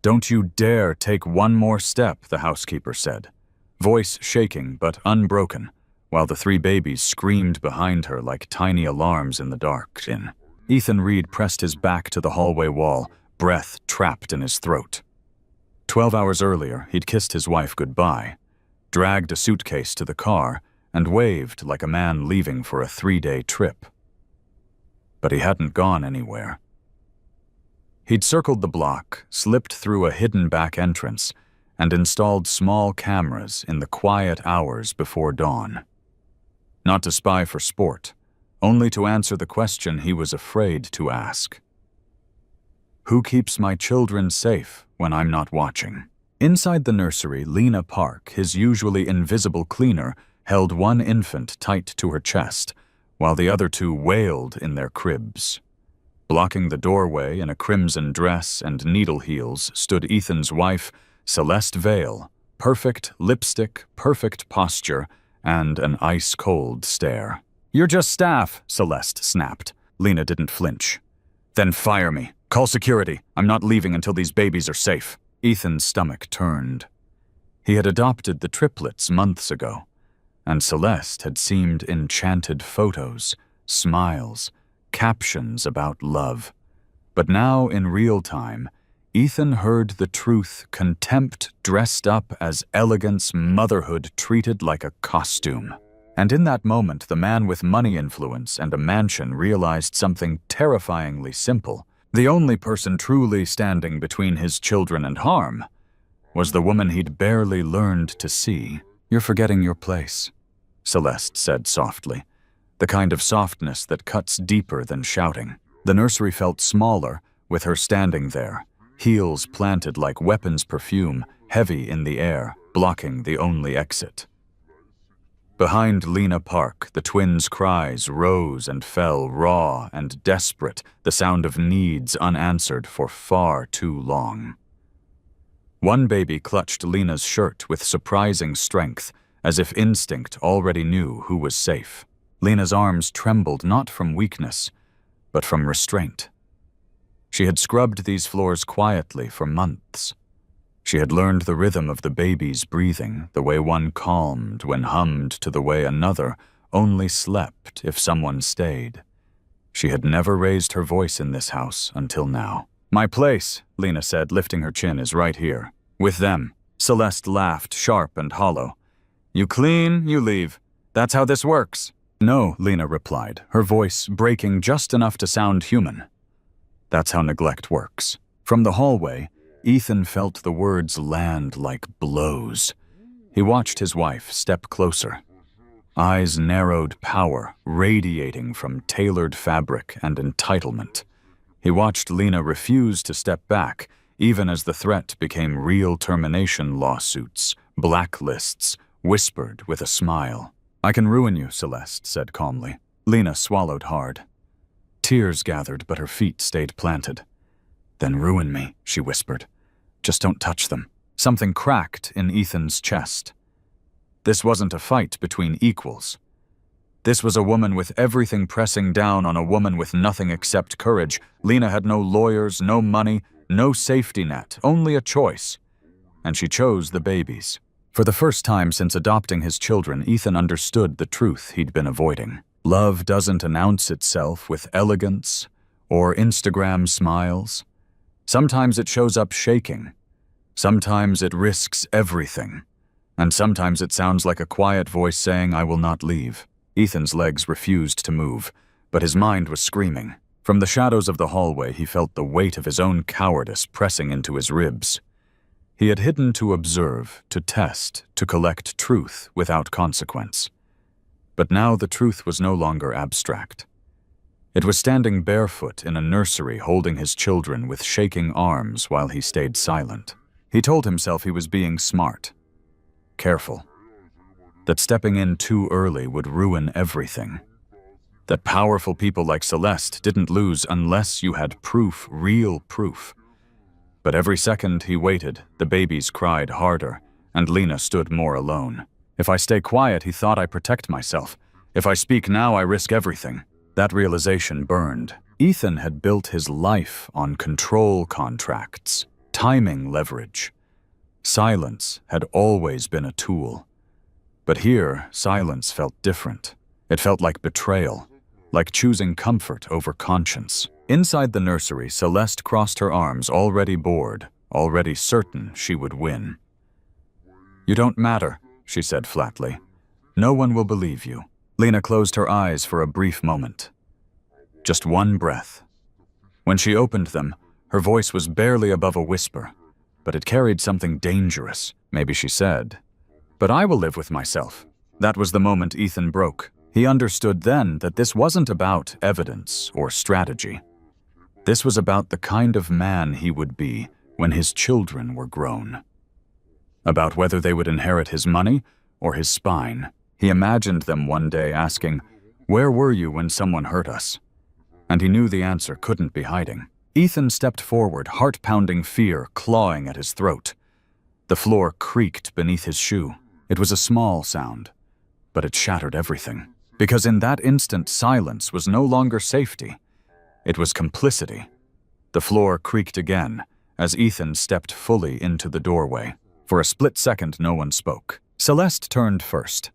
"Don't you dare take one more step," the housekeeper said, voice shaking but unbroken, while the 3 babies screamed behind her like tiny alarms in the dark. Ethan Reed pressed his back to the hallway wall, breath trapped in his throat. 12 hours earlier, he'd kissed his wife goodbye, dragged a suitcase to the car, and waved like a man leaving for a 3-day trip. But he hadn't gone anywhere. He'd circled the block, slipped through a hidden back entrance, and installed small cameras in the quiet hours before dawn. Not to spy for sport, only to answer the question he was afraid to ask. Who keeps my children safe when I'm not watching? Inside the nursery, Lena Park, his usually invisible cleaner, held one infant tight to her chest, while the other 2 wailed in their cribs. Blocking the doorway in a crimson dress and needle heels stood Ethan's wife, Celeste Vale, perfect lipstick, perfect posture, and an ice-cold stare. "You're just staff," Celeste snapped. Lena didn't flinch. "Then fire me. Call security. I'm not leaving until these babies are safe." Ethan's stomach turned. He had adopted the triplets months ago, and Celeste had seemed enchanted photos, smiles, captions about love. But now, in real time, Ethan heard the truth, contempt dressed up as elegance, motherhood treated like a costume. And in that moment, the man with money influence and a mansion realized something terrifyingly simple. The only person truly standing between his children and harm was the woman he'd barely learned to see. "You're forgetting your place," Celeste said softly, the kind of softness that cuts deeper than shouting. The nursery felt smaller with her standing there, heels planted like weapons perfume, heavy in the air, blocking the only exit. Behind Lena Park, the twins' cries rose and fell, raw and desperate, the sound of needs unanswered for far too long. One baby clutched Lena's shirt with surprising strength, as if instinct already knew who was safe. Lena's arms trembled not from weakness, but from restraint. She had scrubbed these floors quietly for months. She had learned the rhythm of the baby's breathing, the way one calmed when hummed to the way another only slept if someone stayed. She had never raised her voice in this house until now. "My place," Lena said, lifting her chin, "is right here. With them." Celeste laughed, sharp and hollow. "You clean, you leave. That's how this works." "No," Lena replied, her voice breaking just enough to sound human. "That's how neglect works." From the hallway, Ethan felt the words land like blows. He watched his wife step closer. Eyes narrowed power, radiating from tailored fabric and entitlement. He watched Lena refuse to step back, even as the threat became real termination lawsuits, blacklists, whispered with a smile. "I can ruin you," Celeste said calmly. Lena swallowed hard. Tears gathered, but her feet stayed planted. "Then ruin me," she whispered. "Just don't touch them." Something cracked in Ethan's chest. This wasn't a fight between equals. This was a woman with everything pressing down on a woman with nothing except courage. Lena had no lawyers, no money, no safety net, only a choice. And she chose the babies. For the first time since adopting his children, Ethan understood the truth he'd been avoiding. Love doesn't announce itself with elegance or Instagram smiles. Sometimes it shows up shaking. Sometimes it risks everything. And sometimes it sounds like a quiet voice saying, "I will not leave." Ethan's legs refused to move, but his mind was screaming. From the shadows of the hallway, he felt the weight of his own cowardice pressing into his ribs. He had hidden to observe, to test, to collect truth without consequence. But now the truth was no longer abstract. It was standing barefoot in a nursery holding his children with shaking arms while he stayed silent. He told himself he was being smart, careful, that stepping in too early would ruin everything, that powerful people like Celeste didn't lose unless you had proof, real proof. But every second he waited, the babies cried harder, and Lena stood more alone. If I stay quiet, he thought, I protect myself. If I speak now, I risk everything. That realization burned. Ethan had built his life on control contracts, timing leverage. Silence had always been a tool. But here, silence felt different. It felt like betrayal, like choosing comfort over conscience. Inside the nursery, Celeste crossed her arms, already bored, already certain she would win. "You don't matter," she said flatly. "No one will believe you." Lena closed her eyes for a brief moment. Just one breath. When she opened them, her voice was barely above a whisper, but it carried something dangerous. Maybe she said, "But I will live with myself." That was the moment Ethan broke. He understood then that this wasn't about evidence or strategy. This was about the kind of man he would be when his children were grown. About whether they would inherit his money or his spine. He imagined them one day asking, "Where were you when someone hurt us?" And he knew the answer couldn't be hiding. Ethan stepped forward, heart-pounding fear clawing at his throat. The floor creaked beneath his shoe. It was a small sound, but it shattered everything. Because in that instant, silence was no longer safety. It was complicity. The floor creaked again as Ethan stepped fully into the doorway. For a split second, no one spoke. Celeste turned first.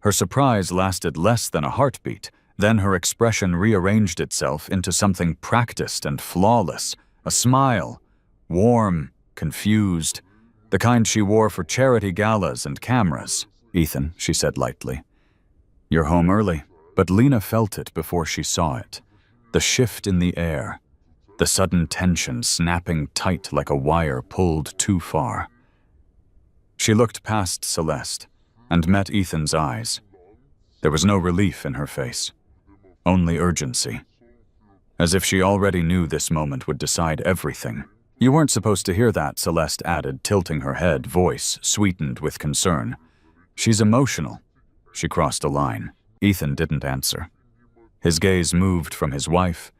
Her surprise lasted less than a heartbeat. Then her expression rearranged itself into something practiced and flawless. A smile, warm, confused, the kind she wore for charity galas and cameras. "Ethan," she said lightly, "you're home early." But Lena felt it before she saw it. The shift in the air, the sudden tension snapping tight like a wire pulled too far. She looked past Celeste and met Ethan's eyes. There was no relief in her face, only urgency. As if she already knew this moment would decide everything. "You weren't supposed to hear that," Celeste added, tilting her head, voice sweetened with concern. "She's emotional." She crossed a line. Ethan didn't answer. His gaze moved from his wife,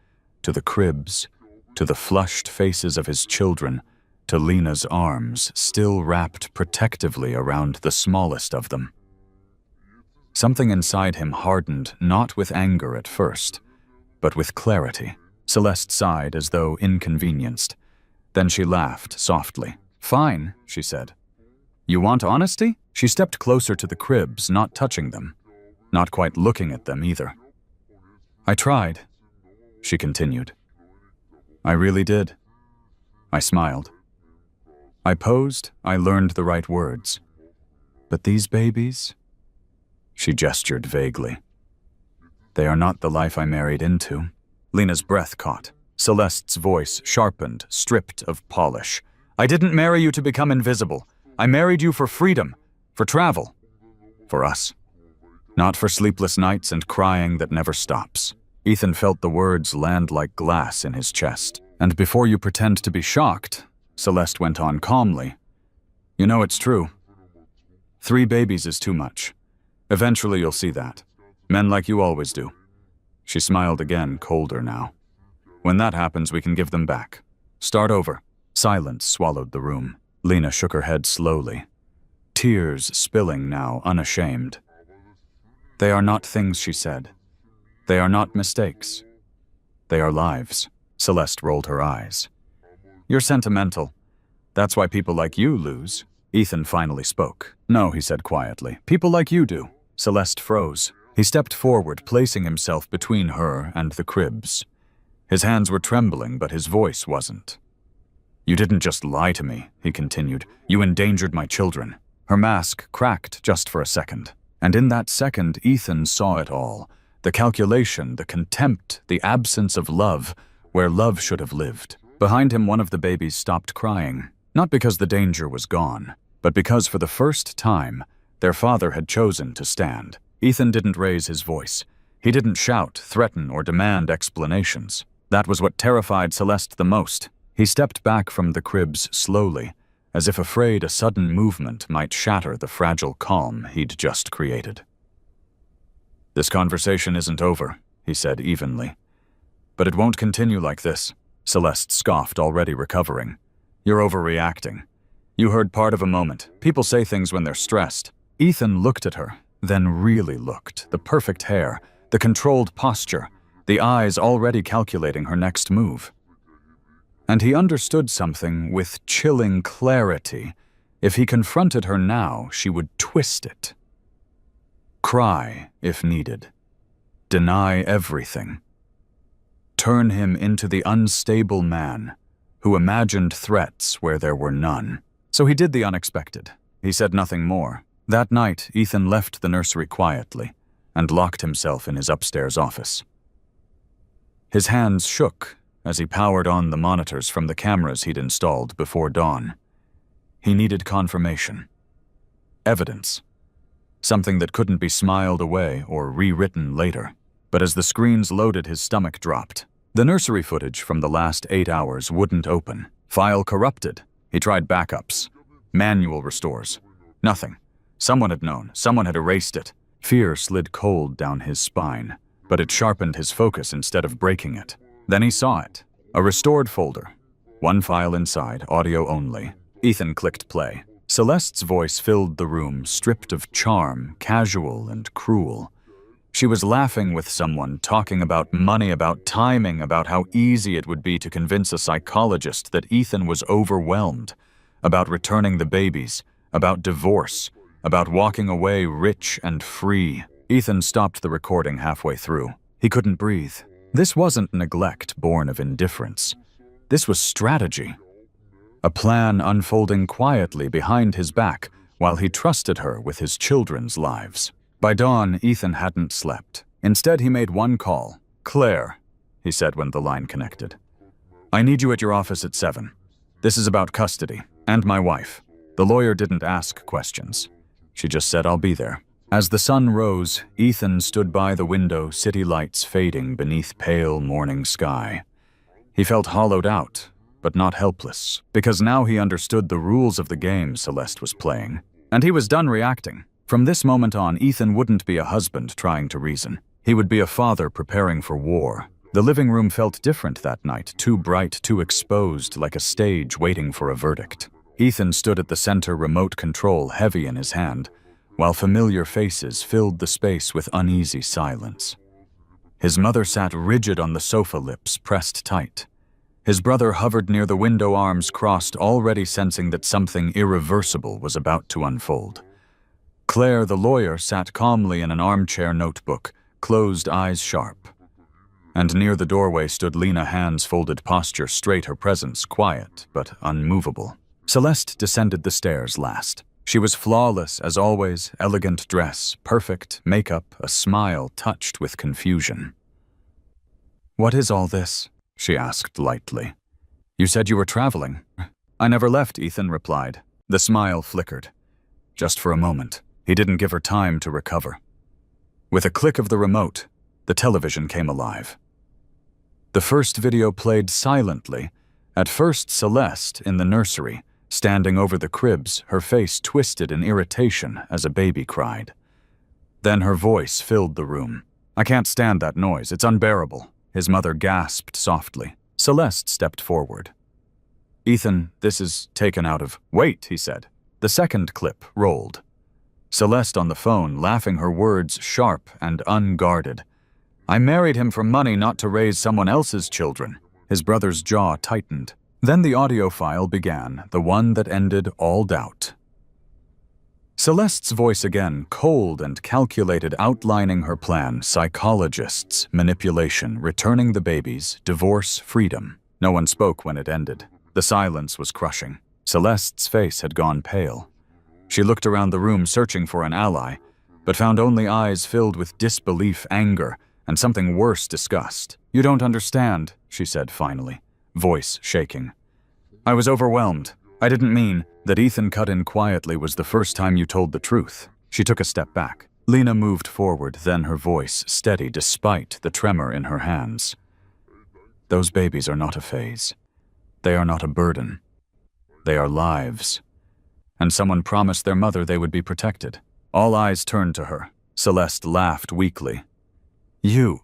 to the cribs, to the flushed faces of his children, to Lena's arms, still wrapped protectively around the smallest of them. Something inside him hardened, not with anger at first, but with clarity. Celeste sighed as though inconvenienced. Then she laughed softly. "Fine," she said. "You want honesty?" She stepped closer to the cribs, not touching them, not quite looking at them either. "I tried," she continued. "I really did." I smiled. I posed, I learned the right words. "But these babies?" She gestured vaguely. "They are not the life I married into." Lena's breath caught. Celeste's voice sharpened, stripped of polish. "I didn't marry you to become invisible. I married you for freedom, for travel, for us. Not for sleepless nights and crying that never stops." Ethan felt the words land like glass in his chest. "And before you pretend to be shocked," Celeste went on calmly, "you know it's true. 3 babies is too much. Eventually you'll see that. Men like you always do." She smiled again, colder now. "When that happens, we can give them back. Start over." Silence swallowed the room. Lena shook her head slowly, tears spilling now, unashamed. "They are not things," she said. "They are not mistakes. They are lives." Celeste rolled her eyes. "You're sentimental. That's why people like you lose." Ethan finally spoke. "No," he said quietly. "People like you do." Celeste froze. He stepped forward, placing himself between her and the cribs. His hands were trembling, but his voice wasn't. "You didn't just lie to me," he continued. "You endangered my children." Her mask cracked just for a second. And in that second, Ethan saw it all. The calculation, the contempt, the absence of love, where love should have lived. Behind him, one of the babies stopped crying. Not because the danger was gone, but because for the first time, their father had chosen to stand. Ethan didn't raise his voice. He didn't shout, threaten, or demand explanations. That was what terrified Celeste the most. He stepped back from the cribs slowly, as if afraid a sudden movement might shatter the fragile calm he'd just created. "This conversation isn't over," he said evenly. "But it won't continue like this." Celeste scoffed, already recovering. "You're overreacting. You heard part of a moment. People say things when they're stressed." Ethan looked at her, then really looked. The perfect hair, the controlled posture, the eyes already calculating her next move. And he understood something with chilling clarity. If he confronted her now, she would twist it. Cry, if needed. Deny everything. Turn him into the unstable man who imagined threats where there were none. So he did the unexpected. He said nothing more. That night, Ethan left the nursery quietly and locked himself in his upstairs office. His hands shook as he powered on the monitors from the cameras he'd installed before dawn. He needed confirmation. Evidence. Something that couldn't be smiled away or rewritten later. But as the screens loaded, his stomach dropped. The nursery footage from the last 8 hours wouldn't open. File corrupted. He tried backups. Manual restores. Nothing. Someone had known. Someone had erased it. Fear slid cold down his spine, but it sharpened his focus instead of breaking it. Then he saw it. A restored folder. One file inside, audio only. Ethan clicked play. Celeste's voice filled the room, stripped of charm, casual and cruel. She was laughing with someone, talking about money, about timing, about how easy it would be to convince a psychologist that Ethan was overwhelmed, about returning the babies, about divorce, about walking away rich and free. Ethan stopped the recording halfway through. He couldn't breathe. This wasn't neglect born of indifference. This was strategy. A plan unfolding quietly behind his back while he trusted her with his children's lives. By dawn, Ethan hadn't slept. Instead, he made one call. "Claire," he said when the line connected. "I need you at your office at 7. This is about custody, and my wife." The lawyer didn't ask questions. She just said, "I'll be there." As the sun rose, Ethan stood by the window, city lights fading beneath pale morning sky. He felt hollowed out, but not helpless, because now he understood the rules of the game Celeste was playing. And he was done reacting. From this moment on, Ethan wouldn't be a husband trying to reason. He would be a father preparing for war. The living room felt different that night, too bright, too exposed, like a stage waiting for a verdict. Ethan stood at the center remote control, heavy in his hand, while familiar faces filled the space with uneasy silence. His mother sat rigid on the sofa, lips pressed tight. His brother hovered near the window, arms crossed, already sensing that something irreversible was about to unfold. Claire, the lawyer, sat calmly in an armchair, notebook, closed eyes sharp. And near the doorway stood Lena, hands folded, posture straight, her presence quiet but unmovable. Celeste descended the stairs last. She was flawless as always, elegant dress, perfect makeup, a smile touched with confusion. "What is all this?" she asked lightly. "You said you were traveling." "I never left," Ethan replied. The smile flickered. Just for a moment. He didn't give her time to recover. With a click of the remote, the television came alive. The first video played silently. At first, Celeste in the nursery, standing over the cribs, her face twisted in irritation as a baby cried. Then her voice filled the room. "I can't stand that noise. It's unbearable." His mother gasped softly. Celeste stepped forward. "Ethan, this is taken out of..." "Wait," he said. The second clip rolled. Celeste on the phone, laughing, her words sharp and unguarded. "I married him for money, not to raise someone else's children." His brother's jaw tightened. Then the audio file began, the one that ended all doubt. Celeste's voice again, cold and calculated, outlining her plan: psychologists, manipulation, returning the babies, divorce, freedom. No one spoke when it ended. The silence was crushing. Celeste's face had gone pale. She looked around the room, searching for an ally, but found only eyes filled with disbelief, anger, and something worse, disgust. "You don't understand," she said finally, voice shaking. "I was overwhelmed. I didn't mean..." That Ethan cut in quietly was the first time you told the truth. She took a step back. Lena moved forward, then her voice steady despite the tremor in her hands. "Those babies are not a phase. They are not a burden. They are lives. And someone promised their mother they would be protected." All eyes turned to her. Celeste laughed weakly. "You,"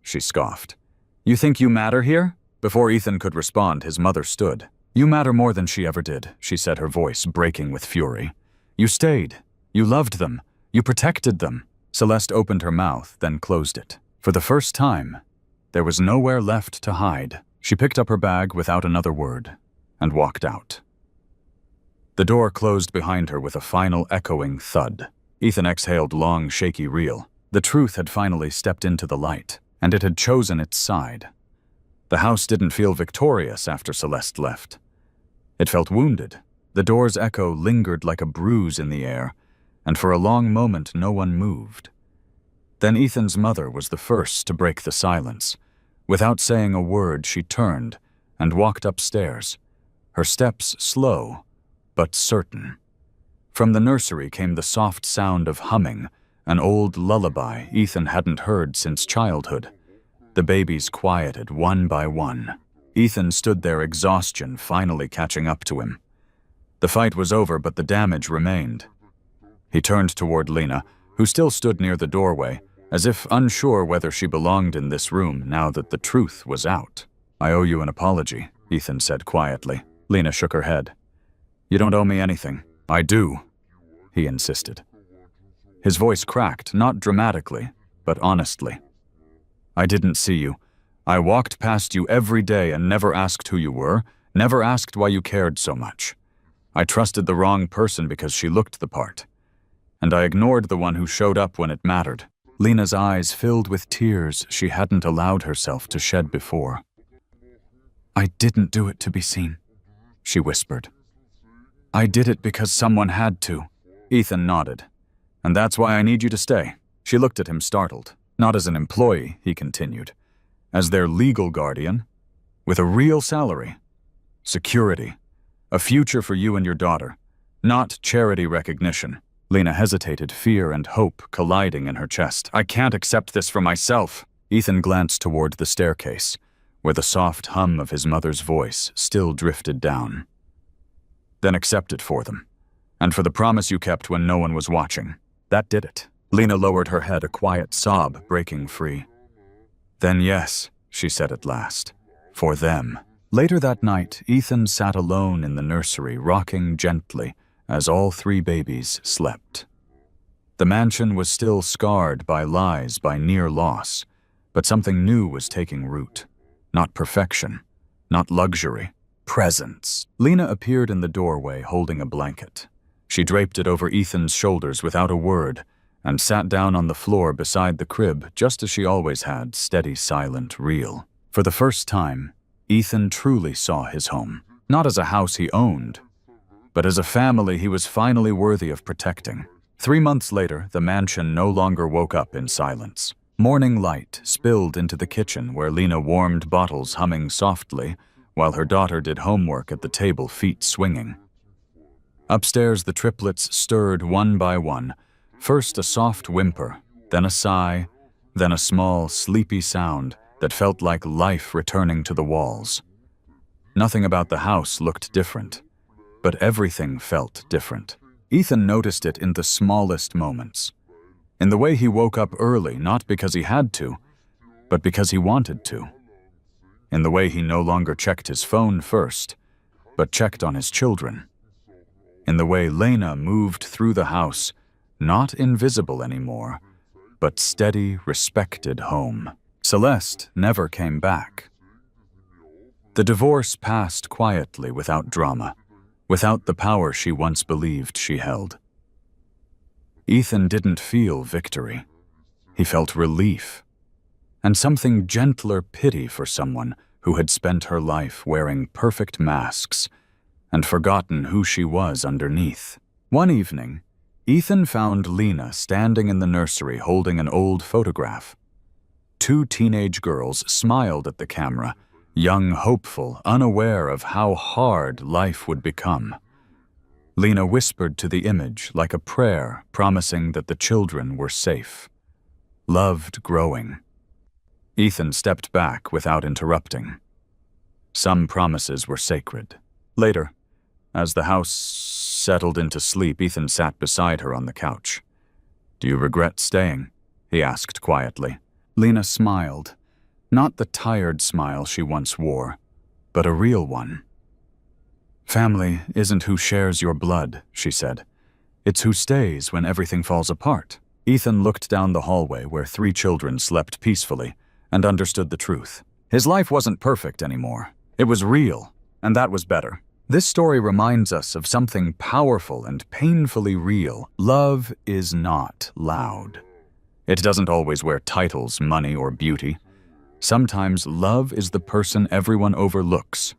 she scoffed. "You think you matter here?" Before Ethan could respond, his mother stood. "You matter more than she ever did," she said, her voice breaking with fury. "You stayed. You loved them. You protected them." Celeste opened her mouth, then closed it. For the first time, there was nowhere left to hide. She picked up her bag without another word and walked out. The door closed behind her with a final echoing thud. Ethan exhaled long, shaky reel. The truth had finally stepped into the light, and it had chosen its side. The house didn't feel victorious after Celeste left. It felt wounded. The door's echo lingered like a bruise in the air, and for a long moment no one moved. Then Ethan's mother was the first to break the silence. Without saying a word, she turned and walked upstairs, her steps slow but certain. From the nursery came the soft sound of humming, an old lullaby Ethan hadn't heard since childhood. The babies quieted one by one. Ethan stood there, exhaustion finally catching up to him. The fight was over, but the damage remained. He turned toward Lena, who still stood near the doorway, as if unsure whether she belonged in this room now that the truth was out. "I owe you an apology," Ethan said quietly. Lena shook her head. "You don't owe me anything." "I do," he insisted. His voice cracked, not dramatically, but honestly. "I didn't see you. I walked past you every day and never asked who you were, never asked why you cared so much. I trusted the wrong person because she looked the part. And I ignored the one who showed up when it mattered." Lena's eyes filled with tears she hadn't allowed herself to shed before. "I didn't do it to be seen," she whispered. "I did it because someone had to." Ethan nodded. "And that's why I need you to stay." She looked at him startled. "Not as an employee," he continued. "As their legal guardian, with a real salary, security, a future for you and your daughter, not charity recognition." Lena hesitated, fear and hope colliding in her chest. "I can't accept this for myself." Ethan glanced toward the staircase, where the soft hum of his mother's voice still drifted down. "Then accept it for them, and for the promise you kept when no one was watching. That did it." Lena lowered her head, a quiet sob breaking free. "Then yes," she said at last, "for them." Later that night, Ethan sat alone in the nursery, rocking gently as all three babies slept. The mansion was still scarred by lies, by near loss, but something new was taking root. Not perfection, not luxury, presence. Lena appeared in the doorway holding a blanket. She draped it over Ethan's shoulders without a word and sat down on the floor beside the crib just as she always had, steady, silent, real. For the first time, Ethan truly saw his home, not as a house he owned, but as a family he was finally worthy of protecting. 3 months later, the mansion no longer woke up in silence. Morning light spilled into the kitchen where Lena warmed bottles, humming softly, while her daughter did homework at the table, feet swinging. Upstairs, the triplets stirred one by one, first a soft whimper, then a sigh, then a small, sleepy sound that felt like life returning to the walls. Nothing about the house looked different, but everything felt different. Ethan noticed it in the smallest moments. In the way he woke up early, not because he had to, but because he wanted to. In the way he no longer checked his phone first, but checked on his children. In the way Lena moved through the house, not invisible anymore, but steady, respected home. Celeste never came back. The divorce passed quietly without drama, without the power she once believed she held. Ethan didn't feel victory. He felt relief, and something gentler pity for someone who had spent her life wearing perfect masks and forgotten who she was underneath. One evening, Ethan found Lena standing in the nursery holding an old photograph. 2 teenage girls smiled at the camera, young, hopeful, unaware of how hard life would become. Lena whispered to the image like a prayer, promising that the children were safe, loved, growing. Ethan stepped back without interrupting. Some promises were sacred. Later, as the house settled into sleep, Ethan sat beside her on the couch. "Do you regret staying?" he asked quietly. Lena smiled. Not the tired smile she once wore, but a real one. "Family isn't who shares your blood," she said. "It's who stays when everything falls apart." Ethan looked down the hallway where 3 children slept peacefully and understood the truth. His life wasn't perfect anymore. It was real, and that was better. This story reminds us of something powerful and painfully real. Love is not loud. It doesn't always wear titles, money, or beauty. Sometimes love is the person everyone overlooks.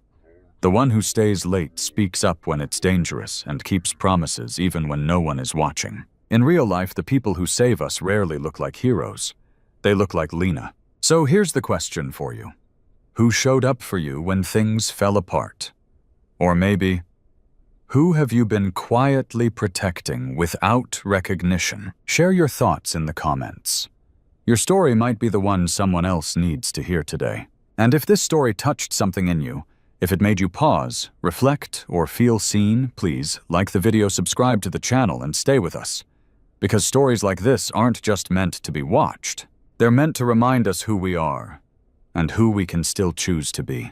The one who stays late, speaks up when it's dangerous, and keeps promises even when no one is watching. In real life, the people who save us rarely look like heroes. They look like Lena. So here's the question for you. Who showed up for you when things fell apart? Or maybe, who have you been quietly protecting without recognition? Share your thoughts in the comments. Your story might be the one someone else needs to hear today. And if this story touched something in you, if it made you pause, reflect, or feel seen, please like the video, subscribe to the channel, and stay with us. Because stories like this aren't just meant to be watched. They're meant to remind us who we are and who we can still choose to be.